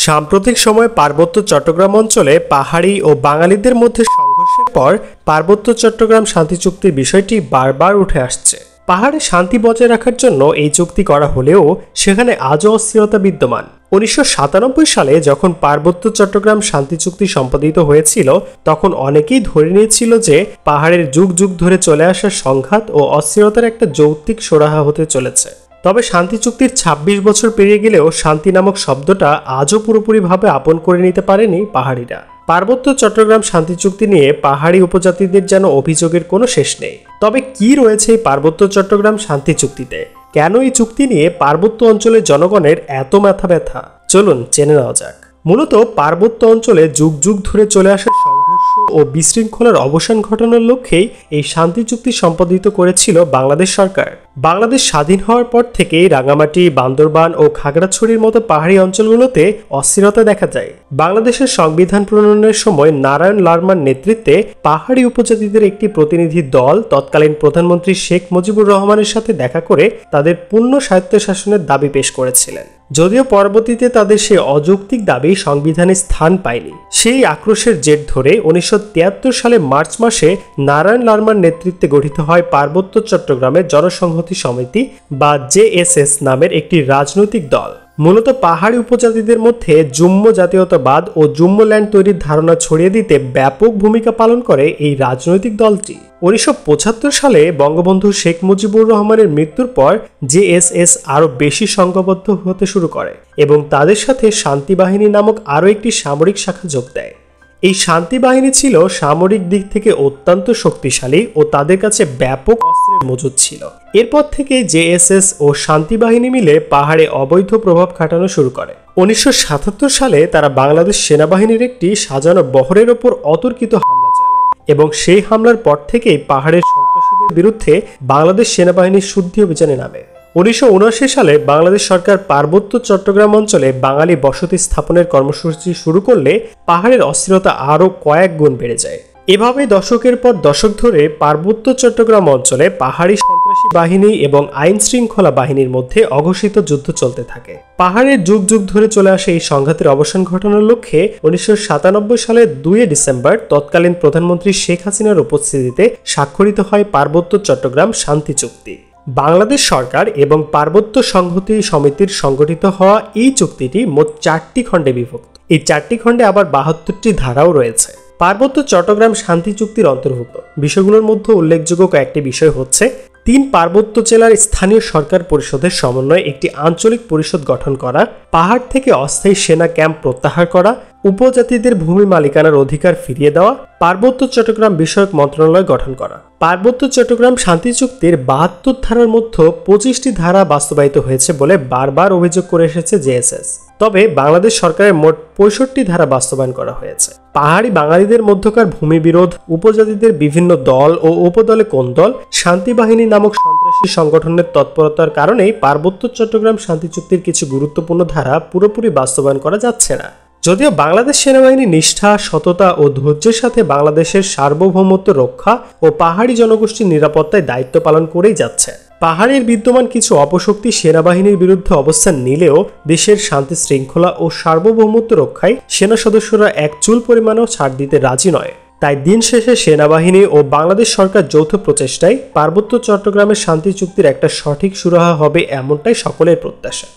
সাম্প্রতিক সময়ে পার্বত্য চট্টগ্রাম অঞ্চলে পাহাড়ি ও বাঙালিদের মধ্যে সংঘর্ষের পর পার্বত্য চট্টগ্রাম শান্তি চুক্তির বিষয়টি বারবার উঠে আসছে। পাহাড়ে শান্তি বজায় রাখার জন্য এই চুক্তি করা হলেও সেখানে আজও অস্থিরতা বিদ্যমান। 1997 সালে যখন পার্বত্য চট্টগ্রাম শান্তি চুক্তি সম্পাদিত হয়েছিল, তখন অনেকেই ধরে নিয়েছিল যে পাহাড়ের যুগ যুগ ধরে চলে আসা সংঘাত ও অস্থিরতার একটা যৌক্তিক সুরাহা হতে চলেছে। তবে শান্তি চুক্তির 26 বছর পেরিয়ে গেলেও শান্তি নামক শব্দটা আজও পুরোপুরিভাবে আপন করে নিতে পারেনি পাহাড়িরা। পার্বত্য চট্টগ্রাম শান্তি চুক্তি নিয়ে পাহাড়ি উপজাতিদের যেন অভিযোগের কোনো শেষ নেই। তবে কি রয়েছে এই পার্বত্য চট্টগ্রাম শান্তি চুক্তিতে? কেন এই চুক্তি নিয়ে পার্বত্য অঞ্চলের জনগণের এত মাথা ব্যথা? চলুন জেনে নেওয়া যাক। মূলত পার্বত্য অঞ্চলে যুগ যুগ ধরে চলে আসা সংঘর্ষ ও বিশৃঙ্খলার অবসান ঘটানোর লক্ষ্যেই এই শান্তি চুক্তি সম্পাদিত করেছিল বাংলাদেশ সরকার। বাংলাদেশ স্বাধীন হওয়ার পর থেকেই রাঙামাটি, বান্দরবান ও খাগড়াছড়ির মতো পাহাড়ি অঞ্চলগুলোতে অস্থিরতা দেখা যায়। বাংলাদেশের সংবিধান প্রণয়নের সময় নারায়ণ লারমার নেতৃত্বে পাহাড়ি উপজাতিদের একটি প্রতিনিধি দল তৎকালীন প্রধানমন্ত্রী শেখ মুজিবুর রহমানের সাথে দেখা করে তাদের পূর্ণ স্বায়ত্তশাসনের দাবি পেশ করেছিলেন। যদিও পরবর্তীতে তাদের সেই অযৌক্তিক দাবি সংবিধানে স্থান পায়নি। সেই আক্রোশের জের ধরে 1973 সালে মার্চ মাসে নারায়ণ লারমার নেতৃত্বে গঠিত হয় পার্বত্য চট্টগ্রামের জনসংহতি সমিতি বা জেএসএস নামের একটি রাজনৈতিক দল। মূলত পাহাড়ি উপজাতিদের মধ্যে জুম্ম জাতীয়তাবাদ ও জুম্মল্যান্ড তৈরির ধারণা ছড়িয়ে দিতে ব্যাপক ভূমিকা পালন করে এই রাজনৈতিক দলটি। 1975 সালে বঙ্গবন্ধু শেখ মুজিবুর রহমানের মৃত্যুর পর জেএসএস আরও বেশি সংঘবদ্ধ হতে শুরু করে এবং তাদের সাথে শান্তি বাহিনী নামক আরও একটি সামরিক শাখা যোগ দেয়। এই শান্তি বাহিনী ছিল সামরিক দিক থেকে অত্যন্ত শক্তিশালী ও তাদের কাছে ব্যাপক অস্ত্রের মজুদ ছিল। এরপর থেকে জেএসএস ও শান্তি বাহিনী মিলে পাহাড়ে অবৈধ প্রভাব খাটানো শুরু করে। 1977 সালে তারা বাংলাদেশ সেনাবাহিনীর একটি সাজানো বহরের ওপর অতর্কিত হামলা চালায় এবং সেই হামলার পর থেকেই পাহাড়ের সন্ত্রাসীদের বিরুদ্ধে বাংলাদেশ সেনাবাহিনীর শুদ্ধি অভিযানে নামে। 1979 সালে বাংলাদেশ সরকার পার্বত্য চট্টগ্রাম অঞ্চলে বাঙালি বসতি স্থাপনের কর্মসূচি শুরু করলে পাহাড়ের অস্থিরতা আরও কয়েক গুণ বেড়ে যায়। এভাবে দশকের পর দশক ধরে পার্বত্য চট্টগ্রাম অঞ্চলে পাহাড়ি সন্ত্রাসী বাহিনী এবং আইন শৃঙ্খলা বাহিনীর মধ্যে অঘোষিত যুদ্ধ চলতে থাকে। পাহাড়ের যুগ যুগ ধরে চলে আসে এই সংঘাতের অবসান ঘটানোর লক্ষ্যে 1997 সালের 2 ডিসেম্বর তৎকালীন প্রধানমন্ত্রী শেখ হাসিনার উপস্থিতিতে স্বাক্ষরিত হয় পার্বত্য চট্টগ্রাম শান্তি চুক্তি। বাংলাদেশ সরকার এবং পার্বত্য সংহতি সমিতির সংগঠিত হওয়া এই চুক্তিটি মোট 4টি খণ্ডে বিভক্ত। এই 4টি খণ্ডে আবার 72টি ধারাও রয়েছে। পার্বত্য চট্টগ্রাম শান্তি চুক্তির অন্তর্ভুক্ত বিষয়গুলোর মধ্যে উল্লেখযোগ্য কয়েকটি বিষয় হচ্ছে: 3 পার্বত্য জেলার স্থানীয় সরকার পরিষদের সমন্বয়ে একটি আঞ্চলিক পরিষদ গঠন করা, পাহাড় থেকে অস্থায়ী সেনা ক্যাম্প প্রত্যাহার করা, উপজাতিদের ভূমি মালিকানার অধিকার ফিরিয়ে দেওয়া, পার্বত্য চট্টগ্রাম বিষয়ক মন্ত্রণালয় গঠন করা। পার্বত্য চট্টগ্রাম শান্তি চুক্তির 72 ধারার মধ্যে 25টি ধারা বাস্তবায়িত হয়েছে বলে বারবার অভিযোগ করে এসেছে জেএসএস। তবে বাংলাদেশ সরকারের মোট 65 ধারা বাস্তবায়ন করা হয়েছে। পাহাড়ি বাঙালিদের মধ্যকার ভূমি বিরোধ, উপজাতিদের বিভিন্ন দল ও উপদলে কোন দল, শান্তি বাহিনী নামক সন্ত্রাসী সংগঠনের তৎপরতার কারণেই পার্বত্য চট্টগ্রাম শান্তি চুক্তির কিছু গুরুত্বপূর্ণ ধারা পুরোপুরি বাস্তবায়ন করা যাচ্ছে না। যদিও বাংলাদেশ সেনাবাহিনী নিষ্ঠা, সততা ও ধৈর্যের সাথে বাংলাদেশের সার্বভৌমত্ব রক্ষা ও পাহাড়ি জনগোষ্ঠীর নিরাপত্তায় দায়িত্ব পালন করেই যাচ্ছে। পাহাড়ের বিদ্যমান কিছু অপশক্তি সেনাবাহিনীর বিরুদ্ধে অবস্থান নিলেও দেশের শান্তি শৃঙ্খলা ও সার্বভৌমত্ব রক্ষায় সেনা সদস্যরা এক চুল পরিমাণেও ছাড় দিতে রাজি নয়। তাই দিন শেষে সেনাবাহিনী ও বাংলাদেশ সরকার যৌথ প্রচেষ্টায় পার্বত্য চট্টগ্রামের শান্তি চুক্তির একটা সঠিক সুরাহা হবে, এমনটাই সকলের প্রত্যাশা।